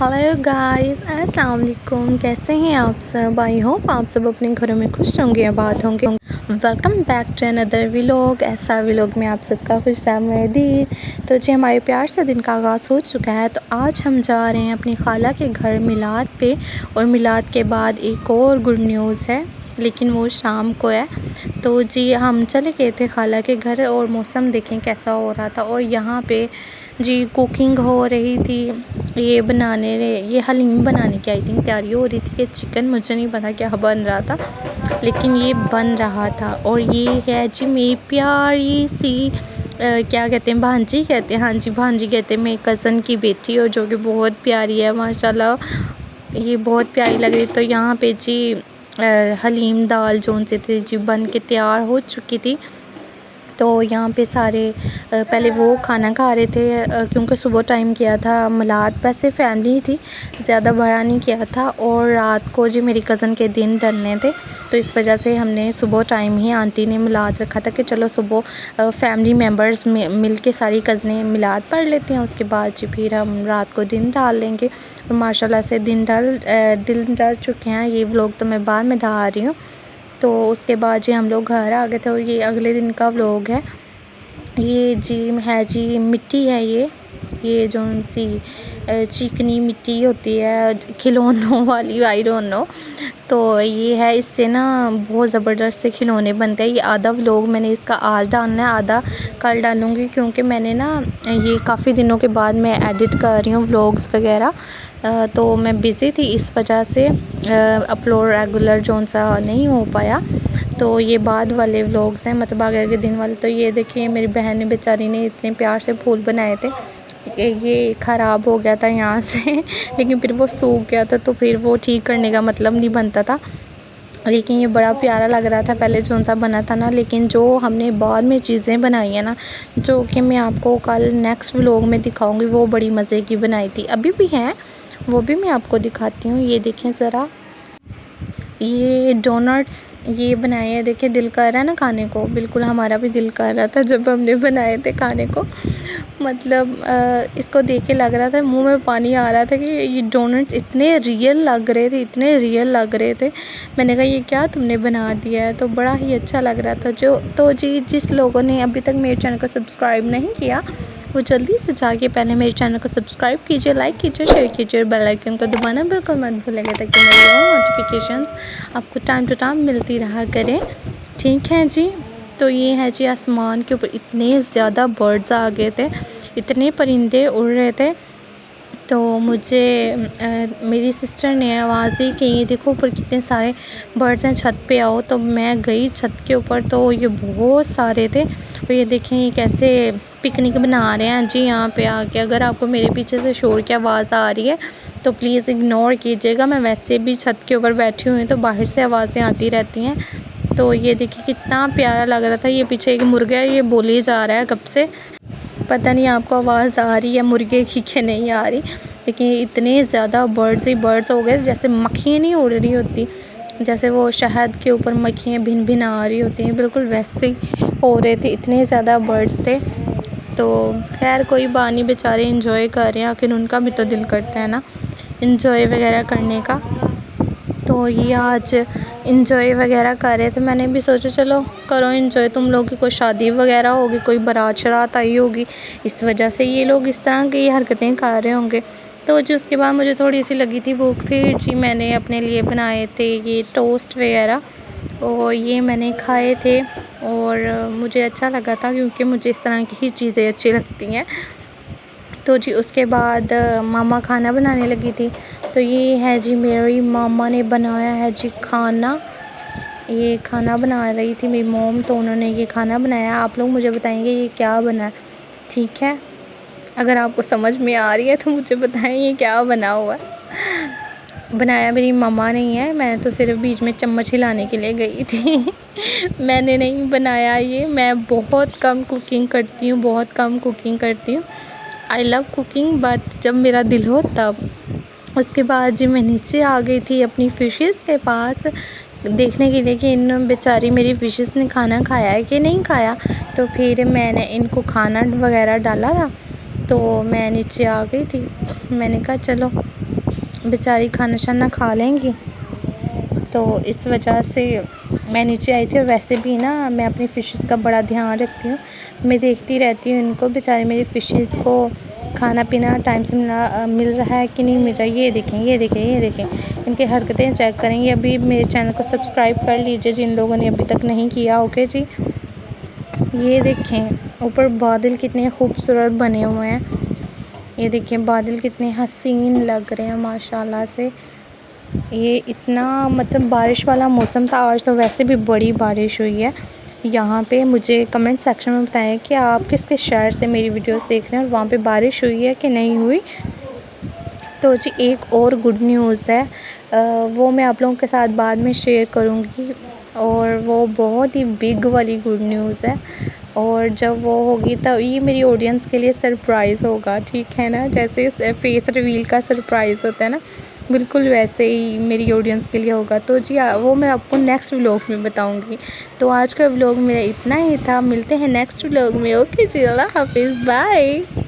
Hello guys, अस्सलाम वालेकुम। कैसे हैं आप सब? आई होप आप सब अपने घरों में खुश होंगे, आबाद होंगे। Welcome back to another vlog. ऐसा व्लॉग में आप सबका खुशामदीद। तो जी हमारे प्यार से दिन का आगाज़ हो चुका है। तो आज हम जा रहे हैं अपनी खाला के घर मिलाद पे, और मिलाद के बाद एक और गुड न्यूज़ है, लेकिन वो शाम को है। तो जी हम चले गए थे खाला के घर, और मौसम देखें कैसा हो रहा था। और यहाँ पे जी कुकिंग हो रही थी। ये हलीम बनाने की आई थिंक तैयारी हो रही थी कि चिकन, मुझे नहीं पता क्या बन रहा था, लेकिन ये बन रहा था। और ये है जी मेरी प्यारी सी क्या कहते हैं, भांजी कहते हैं। हाँ जी भांजी कहते हैं, मेरी कज़न की बेटी, और जो कि बहुत प्यारी है माशाल्लाह। ये बहुत प्यारी लग रही। तो यहाँ पे जी हलीम दाल जोन से थे जी बन के तैयार हो चुकी थी। तो यहाँ पे सारे पहले वो खाना खा रहे थे, क्योंकि सुबह टाइम किया था मिलाद। वैसे फैमिली थी, ज़्यादा बड़ा नहीं किया था। और रात को जी मेरी कज़न के दिन डलने थे, तो इस वजह से हमने सुबह टाइम ही आंटी ने मिलाद रखा था कि चलो सुबह फैमिली मेम्बर्स मिल के सारी कज़नें मिलाद पढ़ लेते हैं, उसके बाद जी फिर हम रात को दिन डाल लेंगे। और माशाल्लाह से दिन डल चुके हैं। ये व्लॉग तो मैं बाद में डाल रही हूँ। तो उसके बाद जी हम लोग घर आ गए थे, और ये अगले दिन का व्लॉग है। ये जी मिट्टी है, ये जो सी चिकनी मिट्टी होती है खिलौनों वाली, आई डोंट नो। तो ये है, इससे ना बहुत ज़बरदस्त से खिलौने बनते हैं। ये आधा व्लॉग मैंने इसका आज डालना है, आधा कल डालूँगी, क्योंकि मैंने ना ये काफ़ी दिनों के बाद मैं एडिट कर रही हूँ व्लॉग्स वगैरह। तो मैं बिज़ी थी, इस वजह से अपलोड रेगुलर जोन सा नहीं हो पाया। तो ये बाद वाले व्लॉग्स हैं, मतलब आगे के दिन वाले। तो ये देखिए मेरी बहन ने बेचारी ने इतने प्यार से फूल बनाए थे। ये ख़राब हो गया था यहाँ से लेकिन फिर वो सूख गया था, तो फिर वो ठीक करने का मतलब नहीं बनता था। लेकिन ये बड़ा प्यारा लग रहा था पहले जो सा बना था ना। लेकिन जो हमने बाद में चीज़ें बनाई हैं ना, जो कि मैं आपको कल नेक्स्ट व्लॉग में दिखाऊंगी, वो बड़ी मज़े की बनाई थी। अभी भी हैं, वो भी मैं आपको दिखाती हूँ। ये देखें ज़रा, ये डोनट्स ये बनाए हैं। देखिए दिल कर रहा है ना खाने को, बिल्कुल हमारा भी दिल कर रहा था जब हमने बनाए थे खाने को। मतलब इसको देख के लग रहा था, मुंह में पानी आ रहा था कि ये डोनट्स इतने रियल लग रहे थे, इतने रियल लग रहे थे। मैंने कहा ये क्या तुमने बना दिया है, तो बड़ा ही अच्छा लग रहा था। तो जी जिस लोगों ने अभी तक मेरे चैनल को सब्सक्राइब नहीं किया, वो जल्दी से जाके पहले मेरे चैनल को सब्सक्राइब कीजिए, लाइक कीजिए, शेयर कीजिए, बेल आइकन को दबाना बिल्कुल मत भूलिएगा, ताकि मेरी और नोटिफिकेशंस आपको टाइम टू टाइम मिलती रहा करें। ठीक है जी। तो ये है जी, आसमान के ऊपर इतने ज़्यादा बर्ड्स आ गए थे, इतने परिंदे उड़ रहे थे। तो मुझे मेरी सिस्टर ने आवाज़ दी कि ये देखो ऊपर कितने सारे बर्ड्स हैं, छत पे आओ। तो मैं गई छत के ऊपर, तो ये बहुत सारे थे। और ये देखें ये कैसे पिकनिक बना रहे हैं जी यहाँ पे आके। अगर आपको मेरे पीछे से शोर की आवाज़ आ रही है तो प्लीज़ इग्नोर कीजिएगा। मैं वैसे भी छत के ऊपर बैठी हुई हूँ, तो बाहर से आवाज़ें आती रहती हैं। तो ये देखिए कितना प्यारा लग रहा था। ये पीछे एक मुर्गा है, ये बोली जा रहा है कब से, पता नहीं आपको आवाज़ आ रही है मुर्गे की कि नहीं आ रही। लेकिन इतने ज़्यादा बर्ड्स ही बर्ड्स हो गए, जैसे मक्खियाँ नहीं उड़ रही होती, जैसे वो शहद के ऊपर मक्खियाँ भिन भिन आ रही होती हैं, बिल्कुल वैसे ही हो रहे थे। इतने ज़्यादा बर्ड्स थे। तो खैर कोई बात नहीं, बेचारे इंजॉय कर रहे हैं, आखिर उनका भी तो दिल करता है ना इंजॉय वगैरह करने का। तो ये आज इंजॉय वगैरह कर रहे थे। मैंने भी सोचा चलो करो इंजॉय, तुम लोग की कोई शादी वगैरह होगी, कोई बारात शरात आई होगी, इस वजह से ये लोग इस तरह की हरकतें कर रहे होंगे। तो जी उसके बाद मुझे थोड़ी सी लगी थी भूख, फिर जी मैंने अपने लिए बनाए थे ये टोस्ट वगैरह, और ये मैंने खाए थे। और मुझे अच्छा लगा था, क्योंकि मुझे इस तरह की ही चीज़ें अच्छी लगती हैं। तो जी उसके बाद मामा खाना बनाने लगी थी। तो ये है जी मेरी मामा ने बनाया है जी खाना। ये खाना बना रही थी मेरी मॉम, तो उन्होंने ये खाना बनाया। आप लोग मुझे बताएंगे ये क्या बना है, ठीक है? अगर आपको समझ में आ रही है तो मुझे बताएं ये क्या बना हुआ है। बनाया मेरी मम्मा नहीं है, मैं तो सिर्फ बीच में चम्मच हिलाने के लिए गई थी मैंने नहीं बनाया ये। मैं बहुत कम कुकिंग करती हूँ, बहुत कम कुकिंग करती हूँ। आई लव कुकिंग, बट जब मेरा दिल हो तब। उसके बाद जी मैं नीचे आ गई थी अपनी फ़िशेस के पास, देखने के लिए कि इन बेचारी मेरी फ़िशेस ने खाना खाया है कि नहीं खाया। तो फिर मैंने इनको खाना वगैरह डाला था, तो मैं नीचे आ गई थी। मैंने कहा चलो बेचारी खाना शाना खा लेंगी, तो इस वजह से मैं नीचे आई थी। और वैसे भी ना मैं अपनी फ़िशेस का बड़ा ध्यान रखती हूँ, मैं देखती रहती हूँ इनको, बेचारी मेरी फ़िशेस को खाना पीना टाइम से मिल रहा है कि नहीं मिल रहा है। ये देखें, ये देखें, ये देखें, इनकी हरकतें चेक करेंगे। अभी मेरे चैनल को सब्सक्राइब कर लीजिए जिन लोगों ने अभी तक नहीं किया। ओके जी। ये देखें ऊपर बादल कितने खूबसूरत बने हुए हैं, ये देखिए बादल कितने हसीन लग रहे हैं माशाल्लाह से। ये इतना मतलब बारिश वाला मौसम था आज, तो वैसे भी बड़ी बारिश हुई है यहाँ पे। मुझे कमेंट सेक्शन में बताएं कि आप किस किस शहर से मेरी वीडियोस देख रहे हैं और वहाँ पे बारिश हुई है कि नहीं हुई। तो जी एक और गुड न्यूज़ है, वो मैं आप लोगों के साथ बाद में शेयर करूँगी, और वो बहुत ही बिग वाली गुड न्यूज़ है। और जब वो होगी तब ये मेरी ऑडियंस के लिए सरप्राइज़ होगा, ठीक है ना। जैसे फेस रिवील का सरप्राइज़ होता है ना, बिल्कुल वैसे ही मेरी ऑडियंस के लिए होगा। तो जी वो मैं आपको नेक्स्ट व्लॉग में बताऊंगी। तो आज का व्लॉग मेरा इतना ही था, मिलते हैं नेक्स्ट व्लॉग में। ओके जी, अल्लाह हाफिज़, बाय।